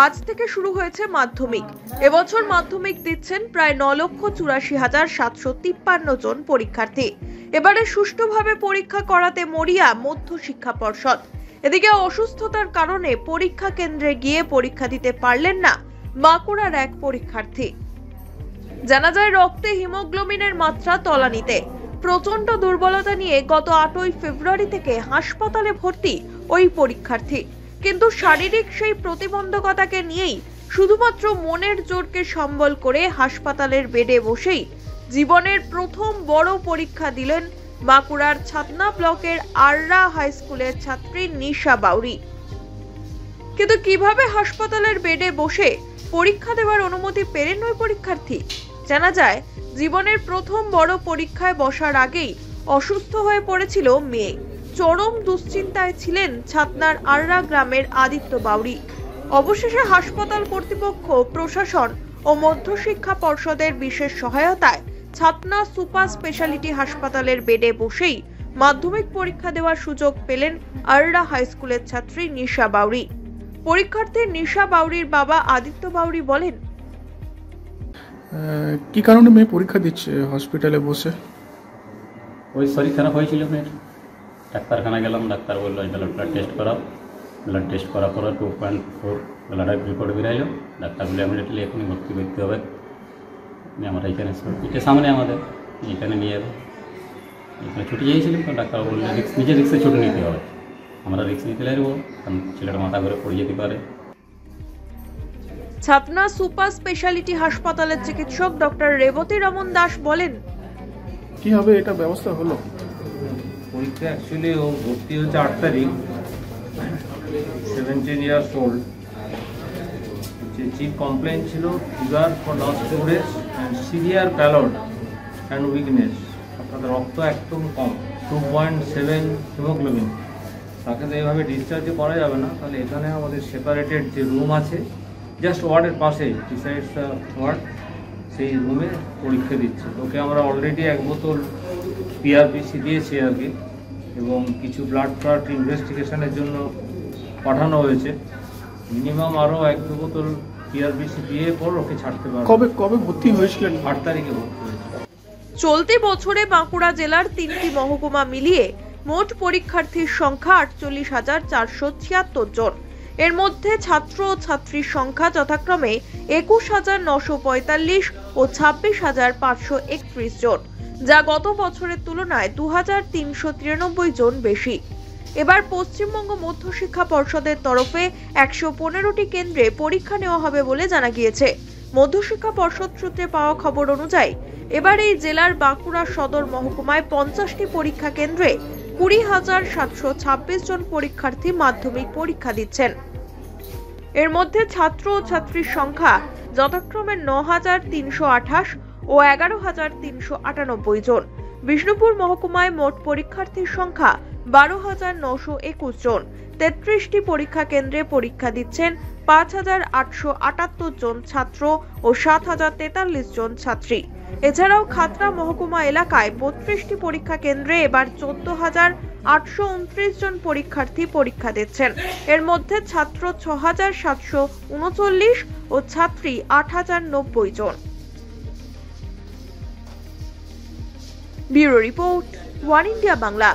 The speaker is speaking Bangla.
আজ থেকে শুরু হয়েছে মাধ্যমিক। এবছর মাধ্যমিক দিচ্ছেন প্রায় 9,84,753 জন পরীক্ষার্থী। এবারে সুষ্ঠুভাবে পরীক্ষা করাতে মরিয়া মধ্য শিক্ষা পর্ষদ। এদিকে অসুস্থতার কারণে পরীক্ষা কেন্দ্রে গিয়ে পরীক্ষা দিতে পারলেন না বাঁকুড়ার এক পরীক্ষার্থী। জানা যায়, রক্তে হিমোগ্লোবিনের মাত্রা তলানিতে। প্রচন্ড দুর্বলতা নিয়ে গত 8ই ফেব্রুয়ারি থেকে হাসপাতালে ভর্তি ওই পরীক্ষার্থী। কিন্তু শারীরিক সেই প্রতিবন্ধকতাকে নিয়েই শুধুমাত্র মনের জোরকে সম্বল করে হাসপাতালের বেডে বসেই জীবনের প্রথম বড় পরীক্ষা দিলেন বাঁকুড়ার ছাতনা ব্লকের আররা হাই স্কুলের ছাত্রী নিশা বাউরি। কিন্তু কিভাবে হাসপাতালের বেডে বসে পরীক্ষা দেওয়ার অনুমতি পেলেন ওই পরীক্ষার্থী? জানা যায়, জীবনের প্রথম বড় পরীক্ষায় বসার আগেই অসুস্থ হয়ে পড়েছিল মেয়ে। চরম দুশ্চিন্তায় ছিলেন ছাতনার আররা গ্রামের আদিত্য বাউরি। অবশেষে হাসপাতাল কর্তৃপক্ষ, প্রশাসন ও মধ্যশিক্ষা পর্ষদের বিশেষ সহায়তায় ছাতনা সুপার স্পেশালিটি হাসপাতালের বেডে বসেই মাধ্যমিক পরীক্ষা দেওয়ার সুযোগ পেলেন আররা হাই স্কুলের ছাত্রী নিশা বাউরি। পরীক্ষার্থী নিশা বাউরির বাবা আদিত্য বাউরি বলেন, কি কারণে মেয়ে পরীক্ষা দিচ্ছে হসপিটালে বসে? ওই শরীর খারাপ হয়েছিল মেয়ের। ডাক্তারখানা গেলাম, ডাক্তার বললো ব্লাড টেস্ট করাও। ব্লাড টেস্ট করার পরে 2.4 ব্লাডের রিপোর্ট বেরাইলো। ডাক্তার বলে ইমিডিয়েটলি এখনই ভর্তি করতে হবে। আমরা এইখানে এটা সামনে আমাদের এইখানে নিয়ে এখানে ছুটি চেয়েছিলাম, তো ডাক্তার বললে নিজের রিক্সে ছুটি নিতে হবে। আমরা রিক্স নিতে লাগবো, কারণ ছেলেটা মাথা করে পড়ে যেতে পারে। ছাতনা সুপার স্পেশালিটি হাসপাতালের চিকিৎসক ডক্টর রেবতী রমন দাস বলেন, কিভাবে এটা ব্যবস্থা হলো? পরীক্ষা অ্যাকচুয়ালি ও ভর্তি হচ্ছে 8 তারিখ, 17 years old। যে চিফ কমপ্লেন ছিল fever for last 2 days and severe palled and weakness. আপনাদের রক্ত একদম কম, 2.7 হিমোগ্লোবিন। তাকে তো এইভাবে ডিসচার্জ করা যাবে না, তাহলে এখানে আমাদের সেপারেটেড যে রুম আছে জাস্ট ওয়ার্ডের পাশে, ডিসাইডস দ্য ওয়ার্ড, সেই রুমে পরীক্ষা দিচ্ছে। ওকে আমরা অলরেডি 1 বোতল পিআরপিসি দিয়েছি আর কি, এবং কিছু ব্লাড ইনভেস্টিগেশনের জন্য পাঠানো হয়েছে। মিনিমাম আরও 1-2 বোতল পিআরপিসি দিয়ে পর ওকে ছাড়তে পারবে। কবে ভর্তি হয়েছিলেন? 8 তারিখে ভর্তি হয়েছে। চলতি বছরে বাঁকুড়া জেলার 3টি মহকুমা মিলিয়ে মোট পরীক্ষার্থীর সংখ্যা 48,476 জন। এর মধ্যে ছাত্র ও ছাত্রীর সংখ্যা যথাক্রমে 21,945 ও 26,531 জন, যা গত বছরের তুলনায় 2,393 জন বেশি। এবার পশ্চিমবঙ্গ মধ্যশিক্ষা পর্ষদের তরফে 115টি কেন্দ্রে পরীক্ষা নেওয়া হবে বলে জানা গিয়েছে। মধ্যশিক্ষা পর্ষদ সূত্রে পাওয়া খবর অনুযায়ী এবার এই জেলার বাঁকুড়া সদর মহকুমায় 50টি পরীক্ষা কেন্দ্রে 20,726 জন পরীক্ষার্থী মাধ্যমিক পরীক্ষা দিচ্ছেন। এর মধ্যে ছাত্র ও ছাত্রীর সংখ্যা যথাক্রমে 9,328 ও 11,398 জন। বিষ্ণুপুর মহকুমায় মোট পরীক্ষার্থীর সংখ্যা 12,921 জন। 33টি পরীক্ষা কেন্দ্রে পরীক্ষা দিচ্ছেন 5,878 জন ছাত্র ও 7,043 জন ছাত্রী। এছাড়াও খাতড়া মহকুমা এলাকায় 32টি পরীক্ষা কেন্দ্রে এবার 14,829 জন পরীক্ষার্থী পরীক্ষা দিচ্ছেন। এর মধ্যে ছাত্র 6,739 ও ছাত্রী 8,090 জন। Bureau report, One India Bangla.